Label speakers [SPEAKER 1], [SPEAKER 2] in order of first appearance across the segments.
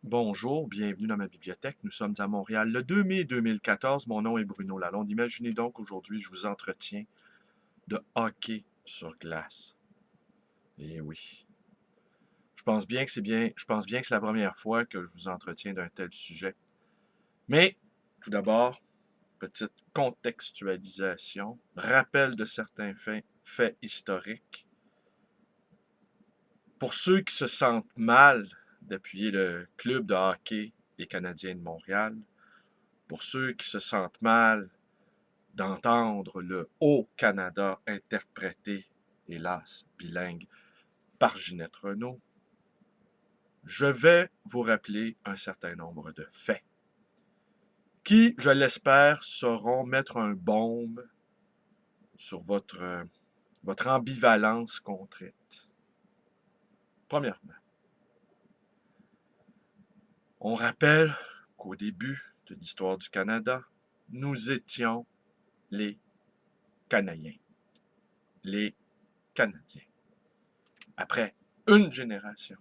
[SPEAKER 1] Bonjour, bienvenue dans ma bibliothèque. Nous sommes à Montréal le 2 mai 2014. Mon nom est Bruno Lalonde. Imaginez donc aujourd'hui, je vous entretiens de hockey sur glace. Eh oui. Je pense bien que c'est la première fois que je vous entretiens d'un tel sujet. Mais, tout d'abord, petite contextualisation, rappel de certains faits historiques. Pour ceux qui se sentent mal d'appuyer le club de hockey des Canadiens de Montréal, pour ceux qui se sentent mal d'entendre le Haut-Canada interprété, hélas, bilingue, par Ginette Renault, je vais vous rappeler un certain nombre de faits qui, je l'espère, sauront mettre un baume sur votre ambivalence contrainte. Premièrement, on rappelle qu'au début de l'histoire du Canada, nous étions les Canadiens. Les Canadiens. Après une génération,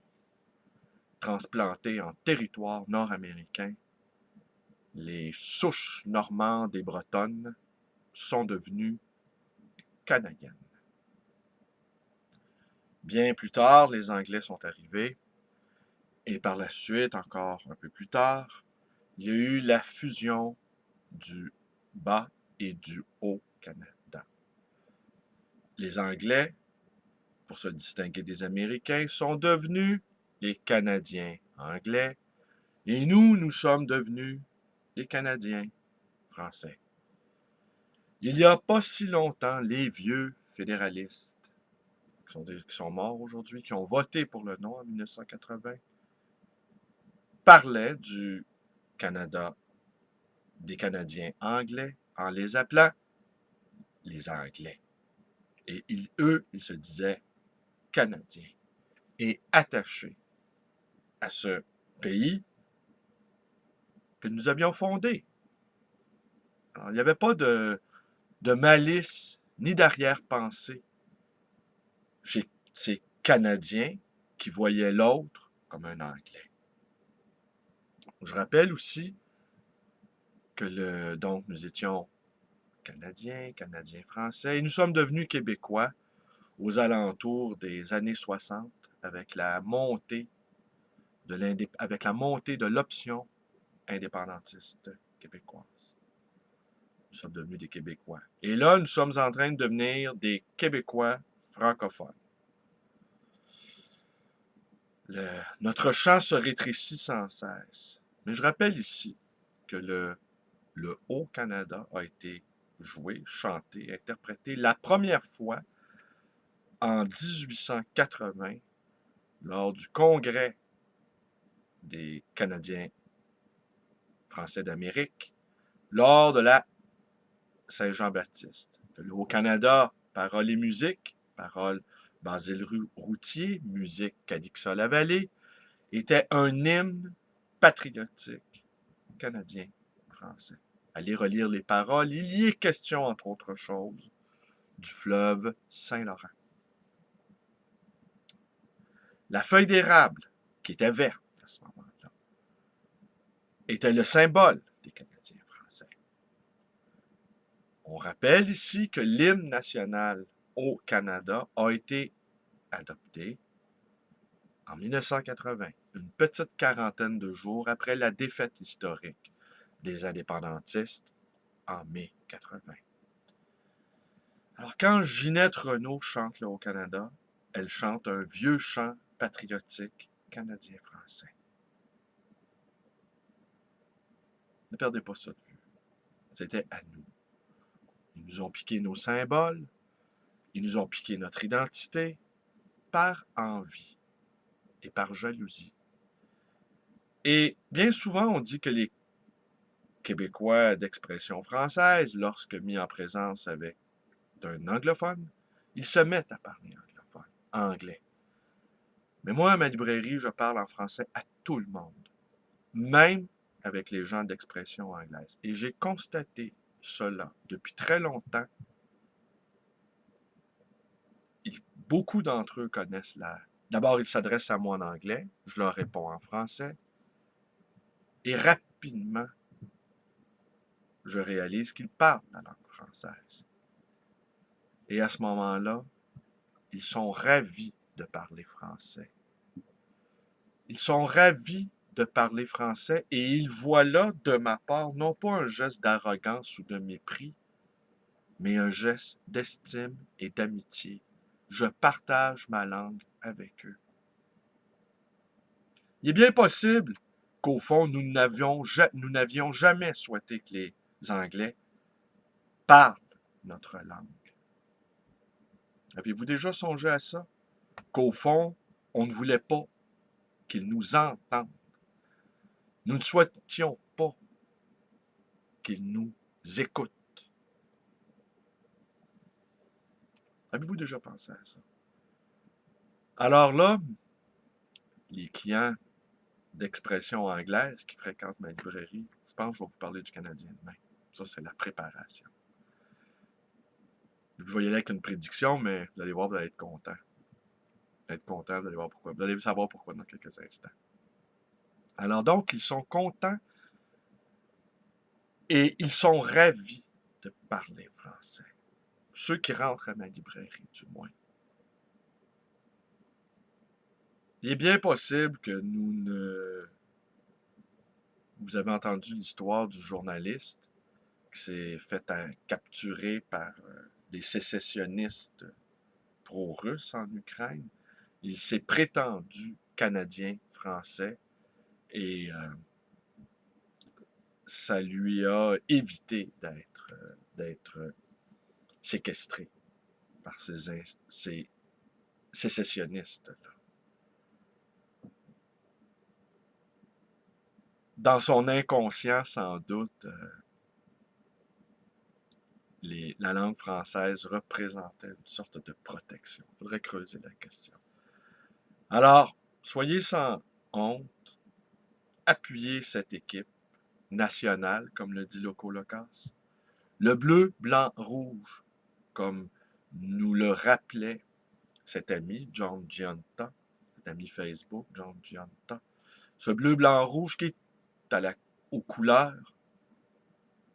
[SPEAKER 1] transplantés en territoire nord-américain, les souches normandes et bretonnes sont devenues canadiennes. Bien plus tard, les Anglais sont arrivés et par la suite, encore un peu plus tard, il y a eu la fusion du Bas et du Haut-Canada. Les Anglais, pour se distinguer des Américains, sont devenus les Canadiens anglais et nous sommes devenus les Canadiens français. Il n'y a pas si longtemps, les vieux fédéralistes, qui sont morts aujourd'hui, qui ont voté pour le non en 1980, parlaient du Canada, des Canadiens anglais, en les appelant les Anglais. Et ils se disaient Canadiens et attachés à ce pays que nous avions fondé. Alors, il n'y avait pas de malice ni d'arrière-pensée chez ces Canadiens qui voyaient l'autre comme un Anglais. Je rappelle aussi que donc nous étions Canadiens, Canadiens français, et nous sommes devenus Québécois aux alentours des années 60 avec la montée de l'option indépendantiste québécoise. Nous sommes devenus des Québécois. Et là, nous sommes en train de devenir des Québécois francophones. Notre champ se rétrécit sans cesse. Mais je rappelle ici que le Haut-Canada a été joué, chanté, interprété la première fois en 1880 lors du Congrès des Canadiens français d'Amérique, lors de la Saint-Jean-Baptiste. Le Haut-Canada, paroles et musique, paroles Basile Routier, musique Calixa Lavallée, était un hymne patriotique canadien-français. Allez relire les paroles, il y est question, entre autres choses, du fleuve Saint-Laurent. La feuille d'érable, qui était verte à ce moment-là, était le symbole des Canadiens français. On rappelle ici que l'hymne national au Canada a été adopté en 1980, une petite quarantaine de jours après la défaite historique des indépendantistes en mai 80. Alors quand Ginette Renault chante le Haut-Canada, elle chante un vieux chant patriotique canadien-français. Ne perdez pas ça de vue. C'était à nous. Ils nous ont piqué nos symboles, ils nous ont piqué notre identité par envie et par jalousie. Et bien souvent, on dit que les Québécois d'expression française, lorsque mis en présence avec d'un anglophone, ils se mettent à parler anglophone, anglais. Mais moi, à ma librairie, je parle en français à tout le monde, même avec les gens d'expression anglaise. Et j'ai constaté cela depuis très longtemps. Beaucoup d'entre eux connaissent la... D'abord, ils s'adressent à moi en anglais, je leur réponds en français. Et rapidement, je réalise qu'ils parlent la langue française. Et à ce moment-là, ils sont ravis de parler français. Ils sont ravis de parler français et ils voient là, de ma part, non pas un geste d'arrogance ou de mépris, mais un geste d'estime et d'amitié. Je partage ma langue avec eux. Il est bien possible qu'au fond, nous n'avions jamais souhaité que les Anglais parlent notre langue. Avez-vous déjà songé à ça? Qu'au fond, on ne voulait pas qu'ils nous entendent. Nous ne souhaitions pas qu'ils nous écoutent. Avez-vous déjà pensé à ça? Alors là, les clients d'expression anglaise qui fréquentent ma librairie, je pense que je vais vous parler du Canadien demain. Ça, c'est la préparation. Je vais y aller avec une prédiction, mais vous allez voir, vous allez être content. Vous allez être content, vous allez voir pourquoi. Vous allez savoir pourquoi dans quelques instants. Alors donc, ils sont contents et ils sont ravis de parler français. Ceux qui rentrent à ma librairie, du moins. Il est bien possible que nous ne... Vous avez entendu l'histoire du journaliste qui s'est fait capturer par des sécessionnistes pro-russes en Ukraine. Il s'est prétendu canadien-français et ça lui a évité d'être séquestré par ces sécessionnistes-là. Dans son inconscient, sans doute, la langue française représentait une sorte de protection. Il faudrait creuser la question. Alors, soyez sans honte, appuyez cette équipe nationale, comme le dit Loco Locas. Le bleu, blanc, rouge, comme nous le rappelait cet ami, John Giunta, cet ami Facebook, John Giunta. Ce bleu, blanc, rouge qui est aux couleurs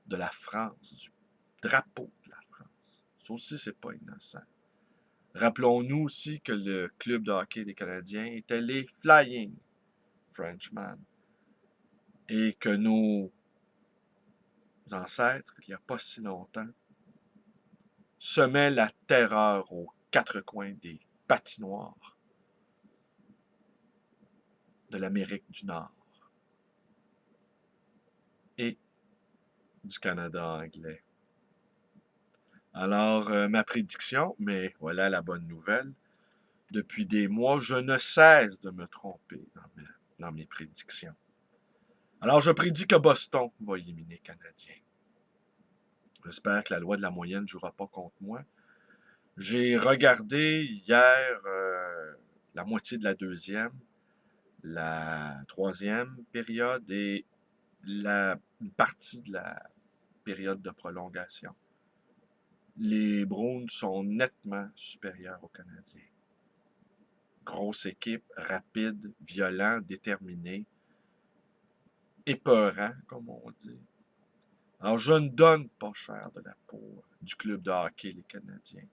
[SPEAKER 1] de la France, du drapeau de la France. Ça aussi, c'est pas innocent. Rappelons-nous aussi que le club de hockey des Canadiens était les Flying Frenchmen et que nos ancêtres, il n'y a pas si longtemps, semaient la terreur aux quatre coins des patinoires de l'Amérique du Nord et du Canada anglais. Alors, ma prédiction, mais voilà la bonne nouvelle, depuis des mois, je ne cesse de me tromper dans mes prédictions. Alors, je prédis que Boston va éliminer le Canadien. J'espère que la loi de la moyenne ne jouera pas contre moi. J'ai regardé hier la moitié de la deuxième, la troisième période et une partie de la période de prolongation. Les Bruins sont nettement supérieurs aux Canadiens. Grosse équipe, rapide, violent, déterminé, épeurant, comme on dit. Alors, je ne donne pas cher de la peau du club de hockey, les Canadiens.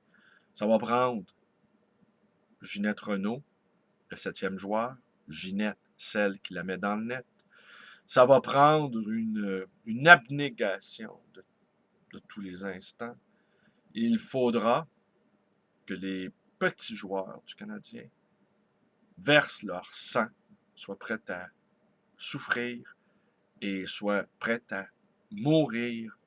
[SPEAKER 1] Ça va prendre Ginette Renault, le 7e joueur. Ginette, celle qui la met dans le net. Ça va prendre une abnégation de tous les instants. Il faudra que les petits joueurs du Canadien versent leur sang, soient prêts à souffrir et soient prêts à mourir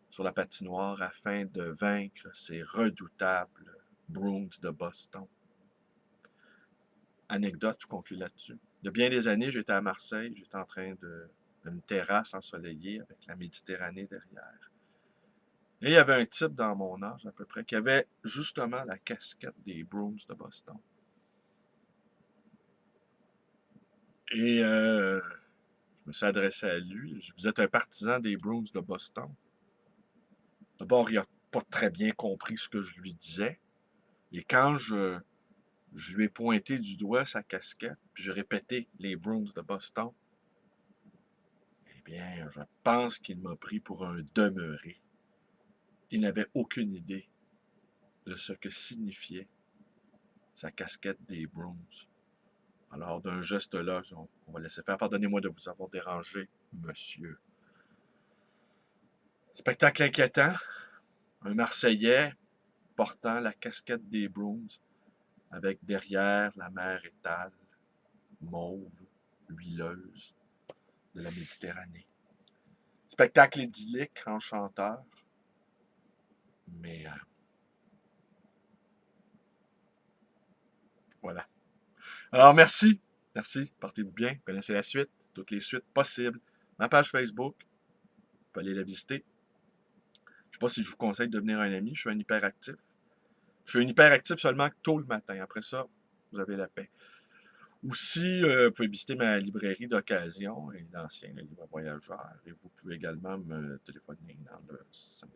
[SPEAKER 1] sur la patinoire afin de vaincre ces redoutables Bruins de Boston. Anecdote, je conclue là-dessus. Il y a bien des années, j'étais à Marseille, j'étais en train d'une terrasse ensoleillée avec la Méditerranée derrière. Et il y avait un type dans mon âge à peu près qui avait justement la casquette des Bruins de Boston. Et je me suis adressé à lui. Vous êtes un partisan des Bruins de Boston. D'abord, il n'a pas très bien compris ce que je lui disais. Et quand je lui ai pointé du doigt sa casquette, puis j'ai répété les Bruins de Boston, Bien, je pense qu'il m'a pris pour un demeuré. Il n'avait aucune idée de ce que signifiait sa casquette des Browns. Alors, d'un geste là, on va laisser faire. Pardonnez-moi de vous avoir dérangé, monsieur. Spectacle inquiétant. Un Marseillais portant la casquette des Browns avec derrière la mer étale, mauve, huileuse de la Méditerranée. Spectacle idyllique, enchanteur, mais voilà. Alors, merci. Merci. Portez-vous bien. Connaissez la suite. Toutes les suites possibles. Ma page Facebook. Vous pouvez aller la visiter. Je ne sais pas si je vous conseille de devenir un ami. Je suis un hyperactif. Je suis un hyperactif seulement tôt le matin. Après ça, vous avez la paix. Aussi, vous pouvez visiter ma librairie d'occasion et d'anciens livres voyageurs. Et vous pouvez également me téléphoner dans le 5.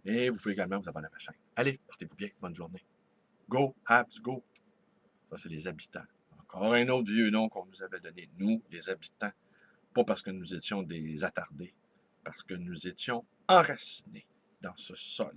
[SPEAKER 1] Et vous pouvez également vous abonner à ma chaîne. Allez, portez-vous bien. Bonne journée. Go, Habs, go. Ça, c'est les habitants. Encore un autre vieux nom qu'on nous avait donné. Nous, les habitants. Pas parce que nous étions des attardés. Parce que nous étions enracinés dans ce sol.